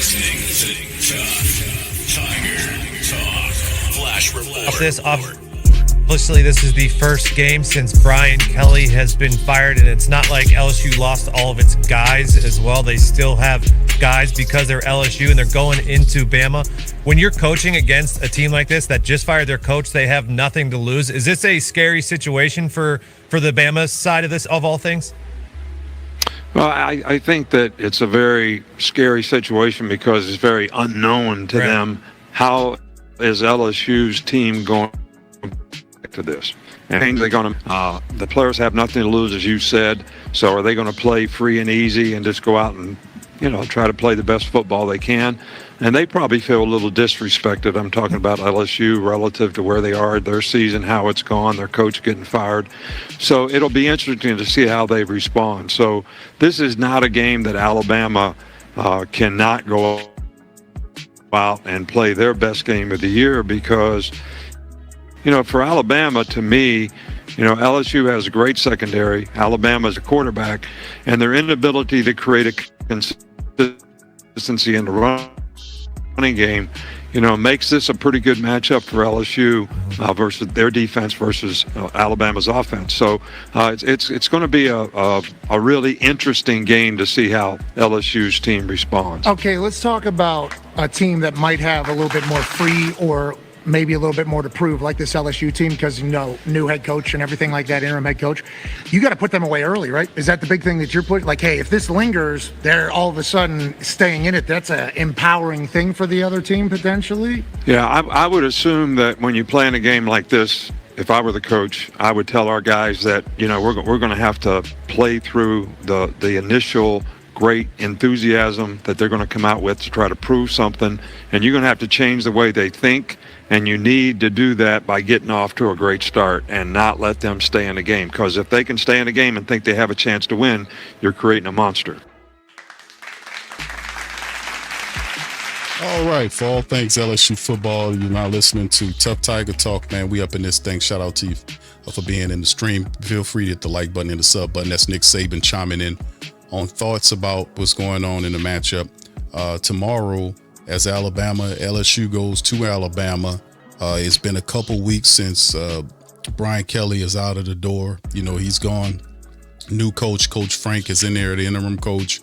listening to Tiger Talk Flash Report. Obviously, this is the first game since Brian Kelly has been fired, and it's not like LSU lost all of its guys as well. They still have guys because they're LSU, and they're going into Bama. When you're coaching against a team like this that just fired their coach, they have nothing to lose. Is this a scary situation for the Bama side of this, of all things? Well, I think that it's a very scary situation because it's very unknown to them. How is LSU's team going to this? And they're going to, the players have nothing to lose, as you said. So are they going to play free and easy and just go out and, try to play the best football they can? And they probably feel a little disrespected. I'm talking about LSU relative to where they are, their season, how it's gone, their coach getting fired. So it'll be interesting to see how they respond. So this is not a game that Alabama cannot go out and play their best game of the year because, for Alabama, to me, LSU has a great secondary. Alabama's a quarterback, and their inability to create a consistency in the running game, makes this a pretty good matchup for LSU versus their defense versus Alabama's offense. So it's going to be a really interesting game to see how LSU's team responds. Okay, let's talk about a team that might have a little bit more free or maybe a little bit more to prove, like this LSU team, because, new head coach and everything like that, interim head coach. You got to put them away early, right? Is that the big thing that you're putting? Like, hey, if this lingers, they're all of a sudden staying in it. That's an empowering thing for the other team, potentially? Yeah, I would assume that when you play in a game like this, if I were the coach, I would tell our guys that, we're going to have to play through the initial great enthusiasm that they're going to come out with to try to prove something, and you're going to have to change the way they think, and you need to do that by getting off to a great start and not let them stay in the game, because if they can stay in the game and think they have a chance to win, you're creating a monster. All right, for all things LSU football, you're now listening to Tough Tiger Talk, man. We up in this thing. Shout out to you for being in the stream. Feel free to hit the like button and the sub button. That's Nick Saban chiming in on thoughts about what's going on in the matchup. Tomorrow, as LSU goes to Alabama, it's been a couple weeks since Brian Kelly is out of the door. He's gone. New coach, Coach Frank, is in there, the interim coach.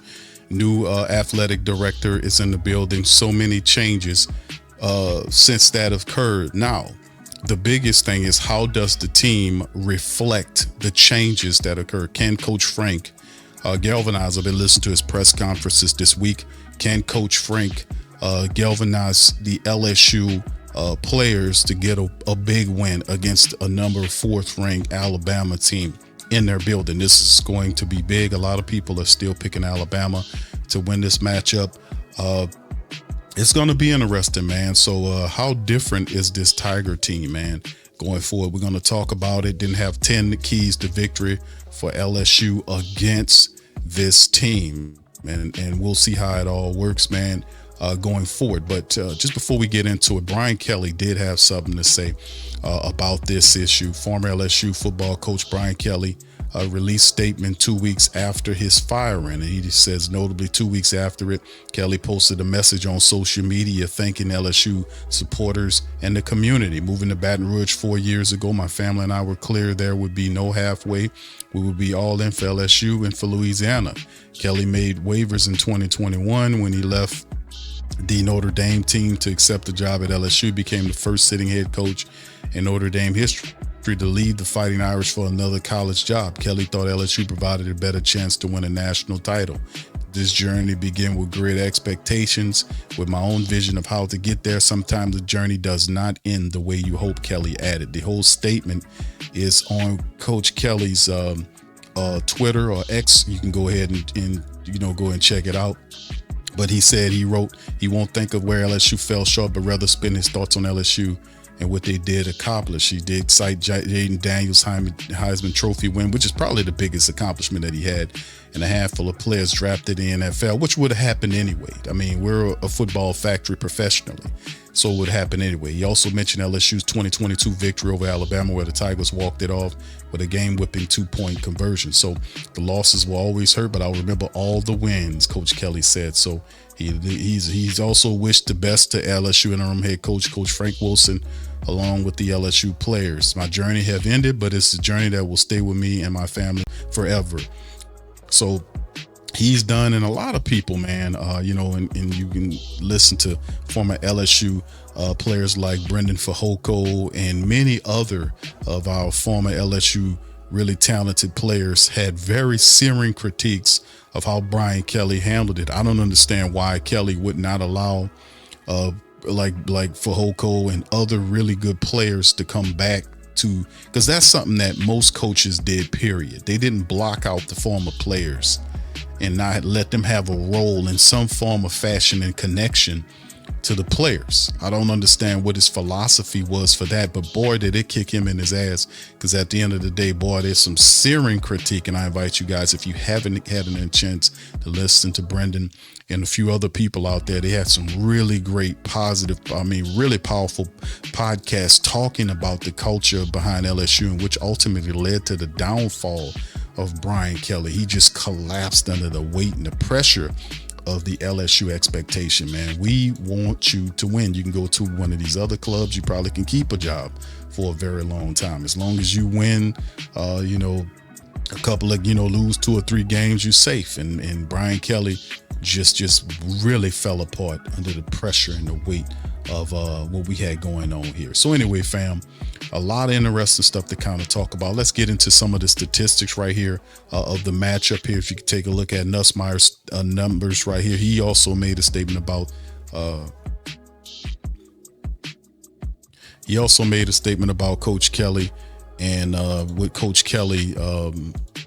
New athletic director is in the building. So many changes since that occurred. Now, the biggest thing is, how does the team reflect the changes that occur? Can Coach Frank galvanize? I've been listening to his press conferences this week. Can Coach Frank galvanize the LSU players to get a big win against a number 4th-ranked Alabama team in their building? This is going to be big. A lot of people are still picking Alabama to win this matchup. It's going to be interesting, man. So how different is this Tiger team, man, going forward? We're going to talk about it. Didn't have 10 keys to victory for LSU against this team, and we'll see how it all works, man, going forward. But just before we get into it, Brian Kelly did have something to say about this issue. Former LSU football coach Brian Kelly released statement 2 weeks after his firing, and he says, notably 2 weeks after it, Kelly posted a message on social media thanking LSU supporters and the community. Moving to Baton Rouge 4 years ago, my family and I were clear there would be no halfway. We would be all in for LSU and for Louisiana. Kelly made waivers in 2021 when he left the Notre Dame team to accept the job at LSU, became the first sitting head coach in Notre Dame history to leave the Fighting Irish for another college job. Kelly thought LSU provided a better chance to win a national title. This journey began with great expectations, with my own vision of how to get there. Sometimes the journey does not end the way you hope, Kelly added. The whole statement is on Coach Kelly's Twitter or X. You can go ahead and go and check it out. But he said, he wrote, he won't think of where LSU fell short, but rather spend his thoughts on LSU and what they did accomplish. He did cite Jaden Daniels' Heisman Trophy win, which is probably the biggest accomplishment that he had and a handful of players drafted in the NFL, which would have happened anyway. I mean, we're a football factory professionally, so it would happen anyway. He also mentioned LSU's 2022 victory over Alabama, where the Tigers walked it off with a game-whipping 2-point conversion. So the losses will always hurt, but I'll remember all the wins, Coach Kelly said. So he's also wished the best to LSU interim head coach Frank Wilson, along with the LSU players. My journey have ended, but it's a journey that will stay with me and my family forever. So he's done, and a lot of people, man, and you can listen to former LSU players like Brendan Fehoko and many other of our former LSU really talented players had very searing critiques of how Brian Kelly handled it. I don't understand why Kelly would not allow like Fehoko and other really good players to come back to, because that's something that most coaches did, period. They didn't block out the former players and not let them have a role in some form of fashion and connection to the players. I don't understand what his philosophy was for that, but boy, did it kick him in his ass, because at the end of the day, boy, there's some searing critique, and I invite you guys, if you haven't had a chance to listen to Brendan and a few other people out there, they had some really great, positive, really powerful podcasts talking about the culture behind LSU, and which ultimately led to the downfall of Brian Kelly. He just collapsed under the weight and the pressure of the LSU expectation, man. We want you to win. You can go to one of these other clubs. You probably can keep a job for a very long time. As long as you win, a couple of, lose 2 or 3 games, you're safe. And Brian Kelly just really fell apart under the pressure and the weight of what we had going on here. So anyway, fam, a lot of interesting stuff to kind of talk about. Let's get into some of the statistics right here of the matchup here. If you could take a look at Nussmeier's numbers right here. He also made a statement about Coach Kelly and what Coach Kelly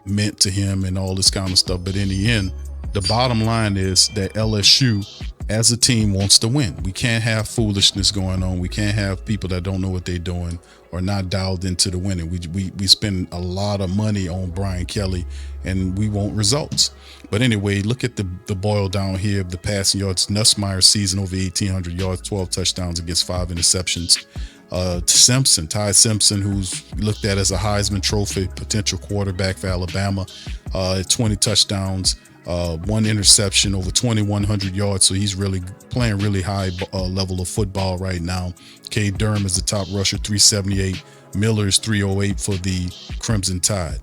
meant to him and all this kind of stuff. But in the end, the bottom line is that LSU as a team wants to win. We can't have foolishness going on. We can't have people that don't know what they're doing or not dialed into the winning. We spend a lot of money on Brian Kelly and we want results. But anyway, look at the boil down here of the passing yards. Nussmeier's season over 1,800 yards, 12 touchdowns against 5 interceptions. Ty Simpson, who's looked at as a Heisman Trophy potential quarterback for Alabama, 20 touchdowns, 1 interception, over 2,100 yards. So he's really playing really high level of football right now. Cade Durham is the top rusher, 378. Miller is 308 for the Crimson Tide.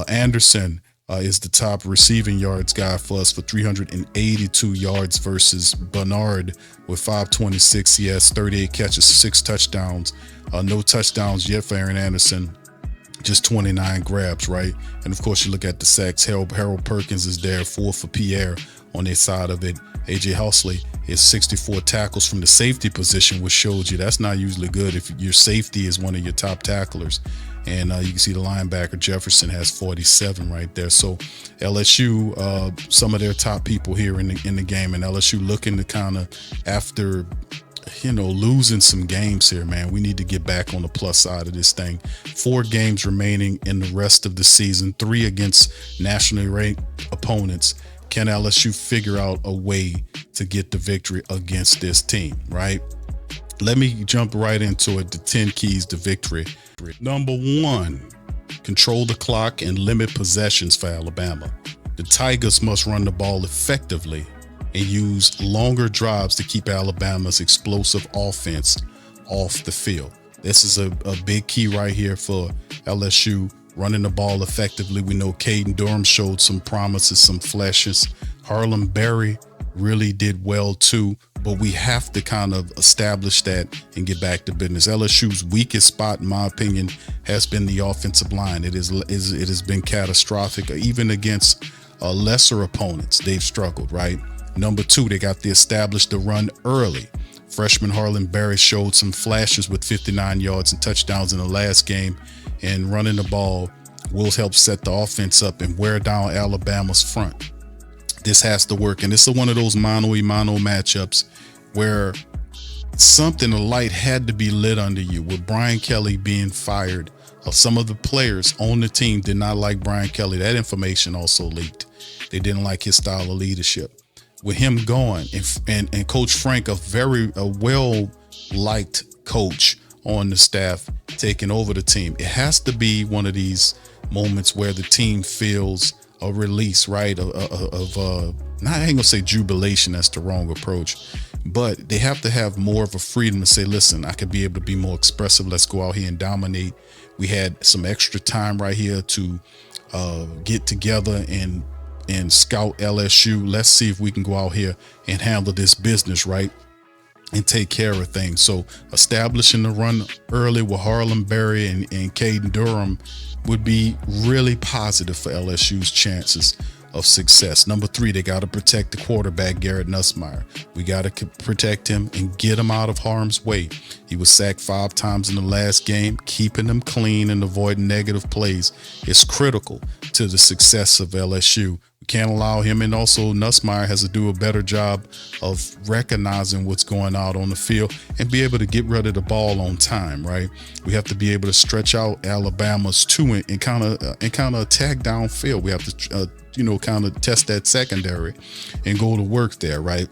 Anderson is the top receiving yards guy for us for 382 yards versus Bernard with 526. He has 38 catches, 6 touchdowns. No touchdowns yet for Aaron Anderson. Just 29 grabs, right? And of course, you look at the sacks. Harold Perkins is there, 4 for Pierre on their side of it. AJ Huxley is 64 tackles from the safety position, which shows you that's not usually good if your safety is one of your top tacklers. And you can see the linebacker Jefferson has 47 right there. So LSU, some of their top people here in the game, and LSU looking to kind of, after losing some games here, man, we need to get back on the plus side of this thing. 4 games remaining in the rest of the season, 3 against nationally ranked opponents. Can LSU figure out a way to get the victory against this team, right? Let me jump right into it. The 10 keys to victory. Number 1, control the clock and limit possessions for Alabama. The Tigers must run the ball effectively and use longer drives to keep Alabama's explosive offense off the field. This is a big key right here for LSU, running the ball effectively. We know Caden Durham showed some promises, some flashes. Harlem Berry really did well too, but we have to kind of establish that and get back to business. LSU's weakest spot, in my opinion, has been the offensive line. It has been catastrophic. Even against lesser opponents, they've struggled, right? Number 2, they got to establish the run early. Freshman Harlan Berry showed some flashes with 59 yards and touchdowns in the last game, and running the ball will help set the offense up and wear down Alabama's front. This has to work, and this is one of those mano-a-mano matchups where something, a light had to be lit under you. With Brian Kelly being fired Some of the players on the team did not like Brian Kelly. That information also leaked. They didn't like his style of leadership. With him gone, and Coach Frank, a well-liked coach on the staff, taking over the team, it has to be one of these moments where the team feels a release, right? Not, I ain't gonna say jubilation, that's the wrong approach, but they have to have more of a freedom to say, listen, I could be able to be more expressive. Let's go out here and dominate. We had some extra time right here to get together and scout LSU. Let's see if we can go out here and handle this business, right? And take care of things. So establishing the run early with Harlem Berry and Caden Durham would be really positive for LSU's chances of success. Number 3, they got to protect the quarterback, Garrett Nussmeier. We got to protect him and get him out of harm's way. He was sacked 5 times in the last game. Keeping him clean and avoiding negative plays is critical to the success of LSU. We can't allow him, and also Nussmeier has to do a better job of recognizing what's going out on the field and be able to get rid of the ball on time, right? We have to be able to stretch out Alabama's 2 and kind of attack downfield. We have to kind of test that secondary and go to work there, right?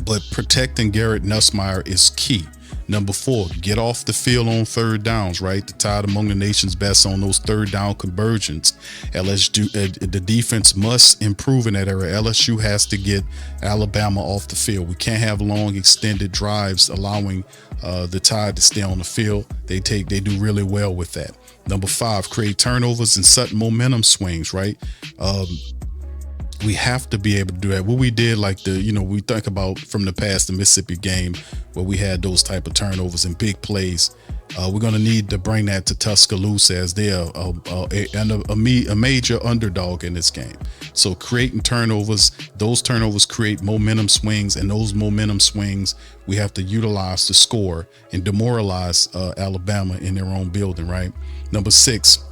But protecting Garrett Nussmeier is key. Number 4, get off the field on 3rd downs, right? The tied among the nation's best on those 3rd down conversions. The defense must improve in that area. LSU has to get Alabama off the field. We can't have long extended drives allowing the Tide to stay on the field. They do really well with that. Number 5, create turnovers and sudden momentum swings, right? We have to be able to do that. What we did, like we think about from the past, the Mississippi game, where we had those type of turnovers and big plays. We're going to need to bring that to Tuscaloosa, as they're a major underdog in this game. So creating turnovers, those turnovers create momentum swings, and those momentum swings we have to utilize to score and demoralize Alabama in their own building, right? Number 6,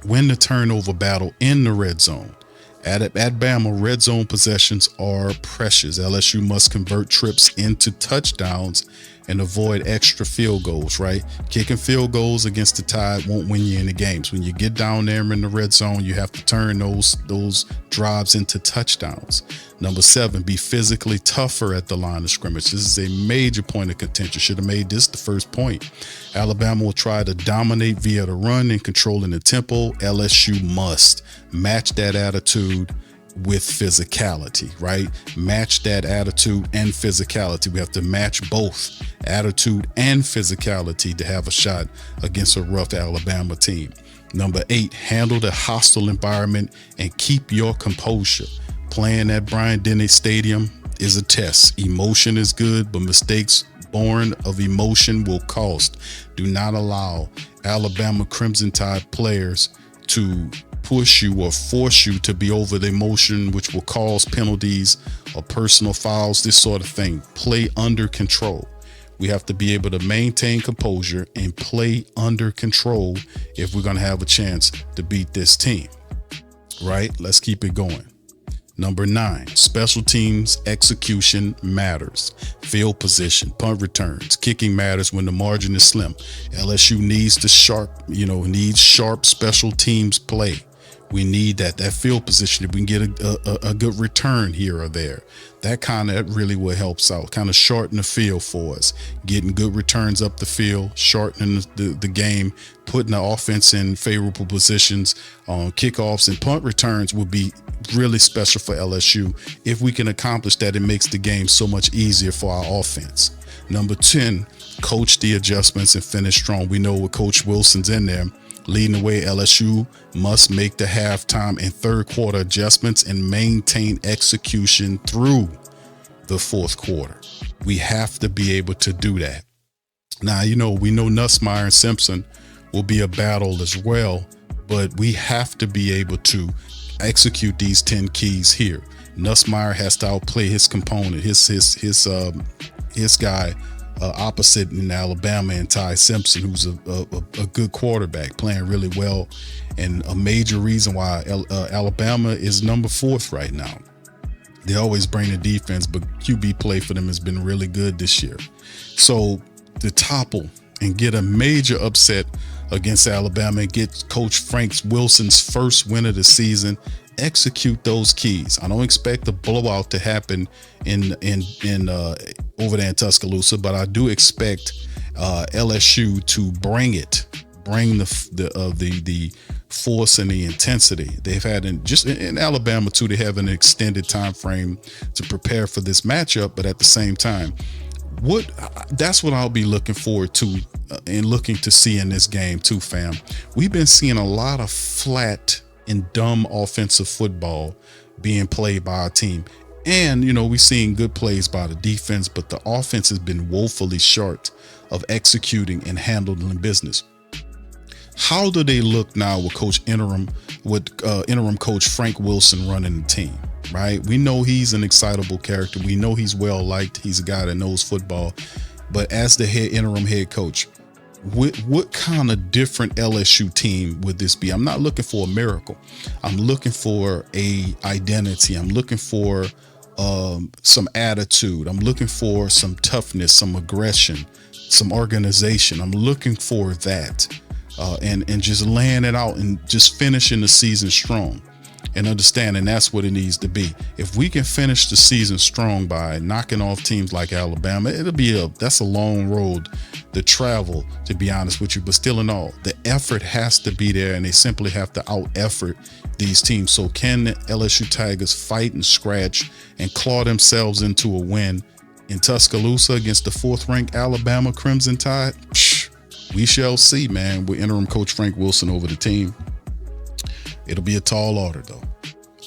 win the turnover battle in the red zone. At Bama, red zone possessions are precious. LSU must convert trips into touchdowns and avoid extra field goals, right? Kicking field goals against the Tide won't win you any games. When you get down there in the red zone, you have to turn those drives into touchdowns. Number 7, be physically tougher at the line of scrimmage. This is a major point of contention. Should have made this the first point. Alabama will try to dominate via the run and controlling the tempo. LSU must match that attitude with physicality, right? Match that attitude and physicality. We have to match both attitude and physicality to have a shot against a rough Alabama team. Number 8, handle the hostile environment and keep your composure. Playing at Bryant-Denny Stadium is a test. Emotion is good, but mistakes born of emotion will cost. Do not allow Alabama Crimson Tide players to push you or force you to be over the emotion, which will cause penalties or personal fouls, this sort of thing. Play under control. We have to be able to maintain composure and play under control if we're going to have a chance to beat this team, right? Let's keep it going. Number 9, special teams execution matters. Field position, punt returns, kicking matters when the margin is slim. LSU needs sharp special teams play. We need that field position. If we can get a good return here or there, that really what helps out, kind of shorten the field for us, getting good returns up the field, shortening the game, putting the offense in favorable positions on kickoffs and punt returns would be really special for LSU. If we can accomplish that, it makes the game so much easier for our offense. Number 10, coach the adjustments and finish strong. We know with Coach Wilson's in there, leading the way, LSU must make the halftime and third quarter adjustments and maintain execution through the fourth quarter. We have to be able to do that. Now, we know Nussmeier and Simpson will be a battle as well, but we have to be able to execute these 10 keys here. Nussmeier has to outplay his component, his guy opposite in Alabama, and Ty Simpson, who's a good quarterback, playing really well, and a major reason why Alabama is number 4th right now. They always bring the defense, but QB play for them has been really good this year. So to topple and get a major upset against Alabama and get Coach Frank Wilson's first win of the season. Execute those keys. I don't expect a blowout to happen in over there in Tuscaloosa, but I do expect LSU to bring the force and the intensity they've had in Alabama too. They have an extended time frame to prepare for this matchup, but at the same time, that's what I'll be looking forward to and looking to see in this game too, fam. We've been seeing a lot of flat and dumb offensive football being played by our team. And, we're seeing good plays by the defense, but the offense has been woefully short of executing and handling business. How do they look now with interim coach Frank Wilson running the team, right? We know he's an excitable character. We know he's well liked. He's a guy that knows football. But as the interim head coach, what kind of different LSU team would this be? I'm not looking for a miracle. I'm looking for a identity. I'm looking for some attitude. I'm looking for some toughness, some aggression, some organization. I'm looking for that. And just laying it out and just finishing the season strong and understanding that's what it needs to be. If we can finish the season strong by knocking off teams like Alabama, that's a long road to travel, to be honest with you. But still in all, the effort has to be there, and they simply have to out effort these teams. So can the LSU Tigers fight and scratch and claw themselves into a win in Tuscaloosa against the 4th ranked Alabama Crimson Tide? We shall see, man, with interim coach Frank Wilson over the team. It'll be a tall order, though.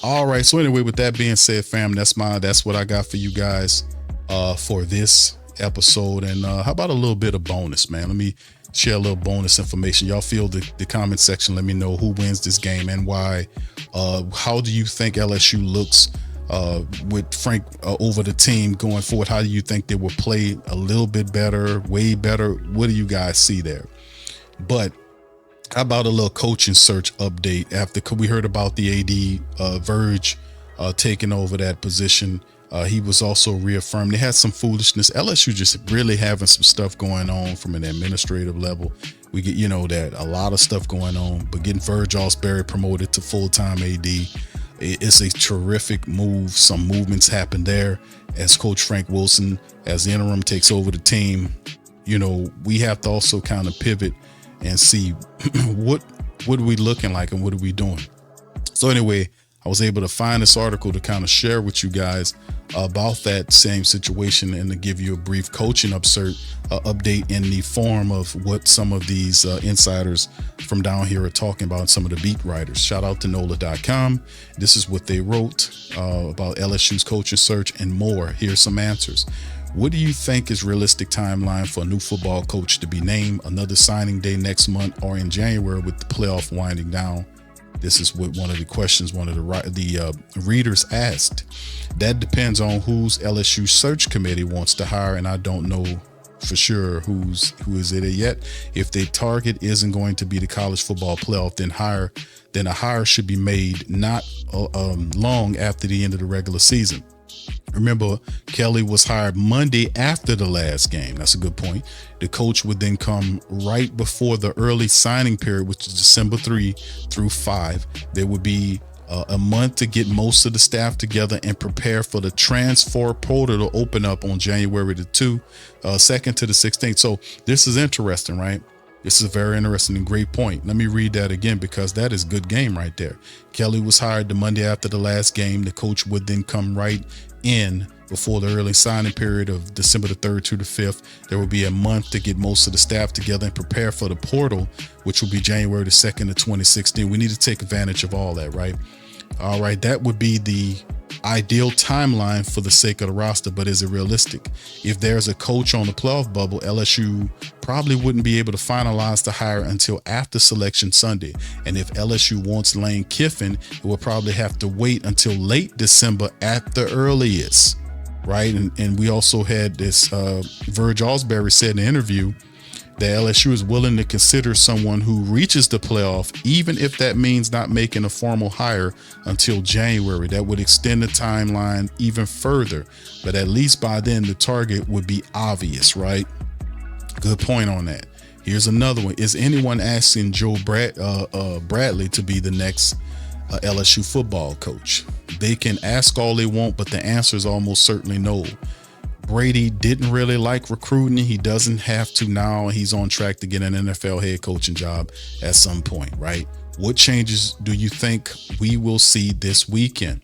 All right. So anyway, with that being said, fam, that's what I got for you guys for this episode. And how about a little bit of bonus, man? Let me share a little bonus information. Y'all feel the comment section. Let me know who wins this game and why. How do you think LSU looks with Frank over the team going forward? How do you think they will play a little bit better, way better? What do you guys see there? But how about a little coaching search update after we heard about the AD Verge taking over that position? He was also reaffirmed. They had some foolishness. LSU just really having some stuff going on from an administrative level. We get, that a lot of stuff going on, but getting Verge Osberry promoted to full-time AD, it's a terrific move. Some movements happen there as Coach Frank Wilson, as the interim, takes over the team. We have to also kind of pivot and see what are we looking like and what are we doing. So anyway, I was able to find this article to kind of share with you guys about that same situation and to give you a brief coaching update in the form of what some of these insiders from down here are talking about, some of the beat writers. Shout out to NOLA.com. This is what they wrote about LSU's coaching search and more. Here's some answers. What do you think is realistic timeline for a new football coach to be named? Another signing day next month or in January with the playoff winding down? This is what one of the questions one of the readers asked. That depends on whose LSU search committee wants to hire, and I don't know for sure who is it yet. If the target isn't going to be the college football playoff, then a hire should be made not long after the end of the regular season. Remember, Kelly was hired Monday after the last game. That's a good point. The coach would then come right before the early signing period, which is December 3 through 5. There would be a month to get most of the staff together and prepare for the transfer portal to open up on January the 2nd to the 16th. So this is interesting, right? This is a very interesting and great point. Let me read that again because that is good game right there. Kelly was hired the Monday after the last game. The coach would then come right in before the early signing period of December the 3rd to the 5th. There will be a month to get most of the staff together and prepare for the portal, which will be January the 2nd of 2016. We need to take advantage of all that, right? All right, that would be the ideal timeline for the sake of the roster, but is it realistic? If there's a coach on the playoff bubble, LSU probably wouldn't be able to finalize the hire until after Selection Sunday. And if LSU wants Lane Kiffin, it will probably have to wait until late December at the earliest, right? And we also had this Verge Osberry said in an interview that LSU is willing to consider someone who reaches the playoff, even if that means not making a formal hire until January. That would extend the timeline even further, but at least by then the target would be obvious, right? Good point on that. Here's another one. Is anyone asking Bradley to be the next LSU football coach? They can ask all they want, but the answer is almost certainly no. Brady didn't really like recruiting. He doesn't have to now. He's on track to get an NFL head coaching job at some point, right? What changes do you think we will see this weekend?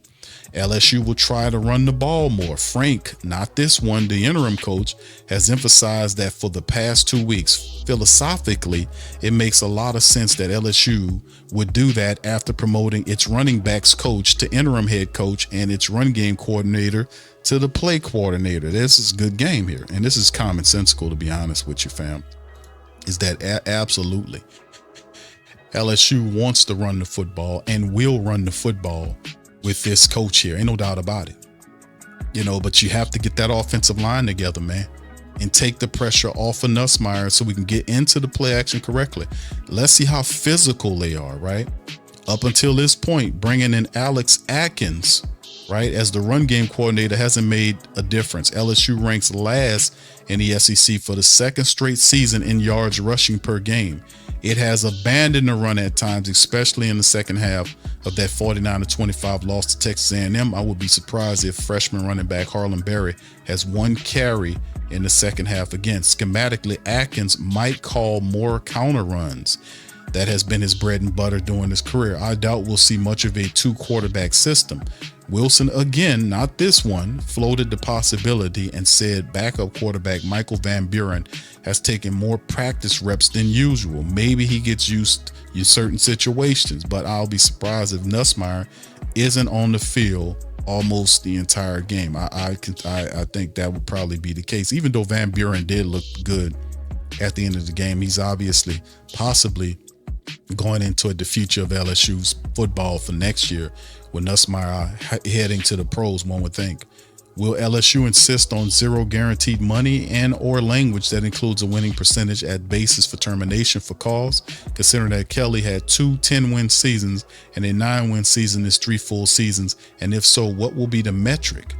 LSU will try to run the ball more. Frank, not this one, the interim coach, has emphasized that for the past 2 weeks. Philosophically, it makes a lot of sense that LSU would do that after promoting its running backs coach to interim head coach and its run game coordinator to the play coordinator. This is a good game here. And this is commonsensical, to be honest with you, fam. Is that absolutely LSU wants to run the football and will run the football with this coach here. Ain't no doubt about it. But you have to get that offensive line together, man, and take the pressure off of Nussmeier so we can get into the play action correctly. Let's see how physical they are, right? Up until this point, bringing in Alex Atkins, right, as the run game coordinator hasn't made a difference. LSU ranks last in the SEC for the second straight season in yards rushing per game. It has abandoned the run at times, especially in the second half of that 49-25 loss to Texas A&M. I would be surprised if freshman running back Harlan Berry has one carry in the second half again. Schematically, Atkins might call more counter runs. That has been his bread and butter during his career. I doubt we'll see much of a 2-quarterback system. Wilson, again, not this one, floated the possibility and said backup quarterback Michael Van Buren has taken more practice reps than usual. Maybe he gets used in certain situations, but I'll be surprised if Nussmeier isn't on the field almost the entire game. I think that would probably be the case. Even though Van Buren did look good at the end of the game, he's obviously possibly going into the future of LSU's football for next year with Nussmeier heading to the pros, one would think. Will LSU insist on zero guaranteed money and or language that includes a winning percentage at basis for termination for calls, considering that Kelly had 2 10-win seasons and a 9-win season is 3 full seasons? And if so, what will be the metric?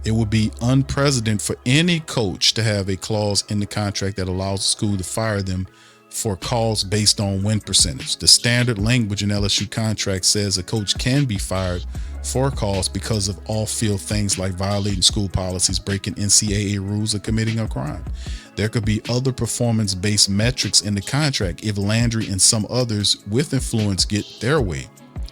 It would be unprecedented for any coach to have a clause in the contract that allows the school to fire them for calls based on win percentage. The standard language in LSU contract says a coach can be fired for calls because of off-field things like violating school policies, breaking NCAA rules, or committing a crime. There could be other performance-based metrics in the contract if Landry and some others with influence get their way.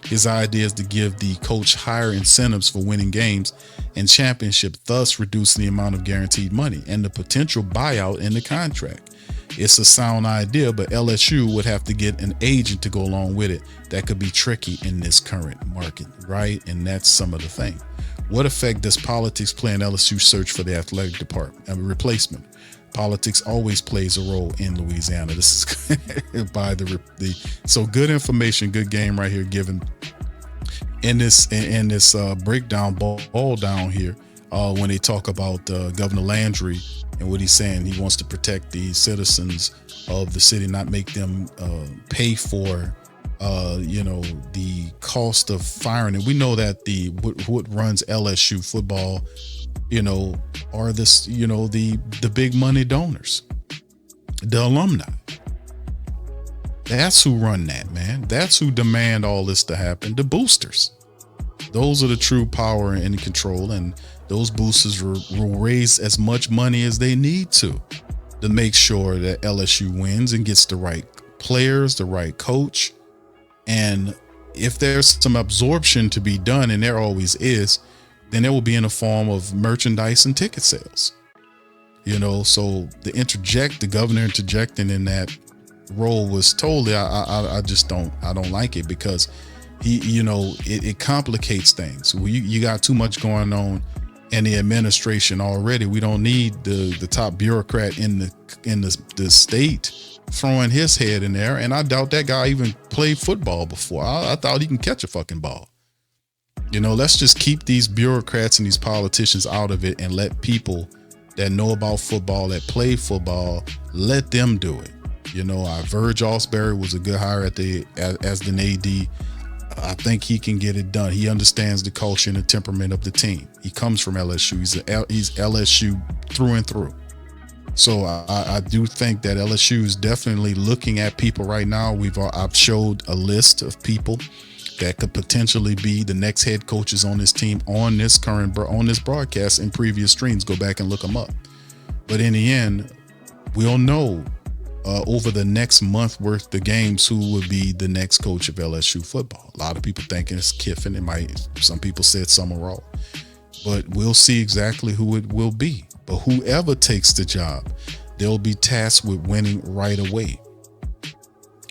His idea is to give the coach higher incentives for winning games and championship, thus reducing the amount of guaranteed money and the potential buyout in the contract. It's a sound idea, but LSU would have to get an agent to go along with it. That could be tricky in this current market, right? And that's some of the thing. What effect does politics play in LSU search for the athletic department? Replacement. Politics always plays a role in Louisiana. This is by so good information, good game right here given in this breakdown ball down here when they talk about Governor Landry and what he's saying. He wants to protect the citizens of the city, not make them pay for the cost of firing. And we know that what runs LSU football, are this, the big money donors, the alumni. That's who run that, man. That's who demand all this to happen. The boosters. Those are the true power and control, and those boosters will raise as much money as they need to make sure that LSU wins and gets the right players, the right coach. And if there's some absorption to be done, and there always is, then it will be in the form of merchandise and ticket sales. So the governor interjecting in that role was totally, I don't like it, because it complicates things. You got too much going on in the administration already. We don't need the top bureaucrat in the state throwing his head in there. And I doubt that guy even played football before. I thought he can catch a fucking ball. Let's just keep these bureaucrats and these politicians out of it and let people that know about football, that play football, let them do it. Verge Osbury was a good hire as the AD. I think he can get it done. He understands the culture and the temperament of the team. He comes from LSU. He's LSU through and through. So I do think that LSU is definitely looking at people right now. I've showed a list of people that could potentially be the next head coaches on this team on this broadcast in previous streams. Go back and look them up. But in the end, we'll know over the next month worth of games who will be the next coach of LSU football. A lot of people thinking it's Kiffin. Some people said Summerall, but we'll see exactly who it will be. But whoever takes the job, they'll be tasked with winning right away.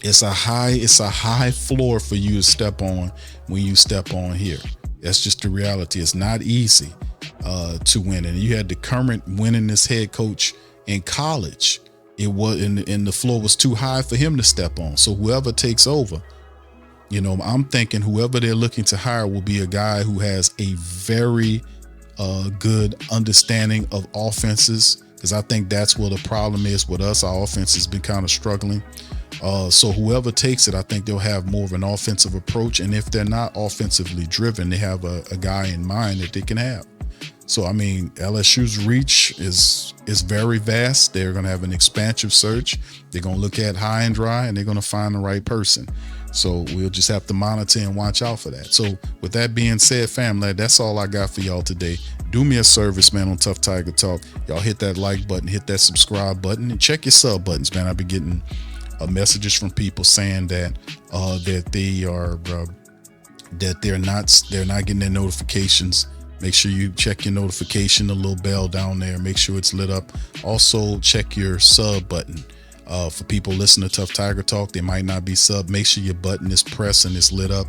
It's a high floor for you to step on when you step on here. That's just the reality. It's not easy to win. And you had the current winningest head coach in college. It was and the floor was too high for him to step on. So whoever takes over, I'm thinking whoever they're looking to hire will be a guy who has a very good understanding of offenses, because I think that's where the problem is with us. Our offense has been kind of struggling. So whoever takes it, I think they'll have more of an offensive approach. And if they're not offensively driven, they have a guy in mind that they can have. So, I mean, LSU's reach is very vast. They're going to have an expansive search. They're going to look at high and dry, and they're going to find the right person. So we'll just have to monitor and watch out for that. So with that being said, family, that's all I got for y'all today. Do me a service, man, on Tough Tiger Talk. Y'all hit that like button, hit that subscribe button, and check your sub buttons, man. I've been getting messages from people saying that they're not getting their notifications. Make sure you check your notification, the little bell down there. Make sure it's lit up. Also, check your sub button. For people listening to Tough Tiger Talk, they might not be sub. Make sure your button is pressed and it's lit up.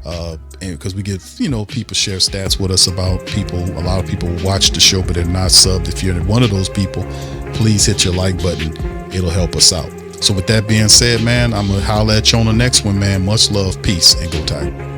And because we get, people share stats with us about people. A lot of people watch the show, but they're not subbed. If you're one of those people, please hit your like button. It'll help us out. So with that being said, man, I'm going to holler at you on the next one, man. Much love, peace, and go Tiger.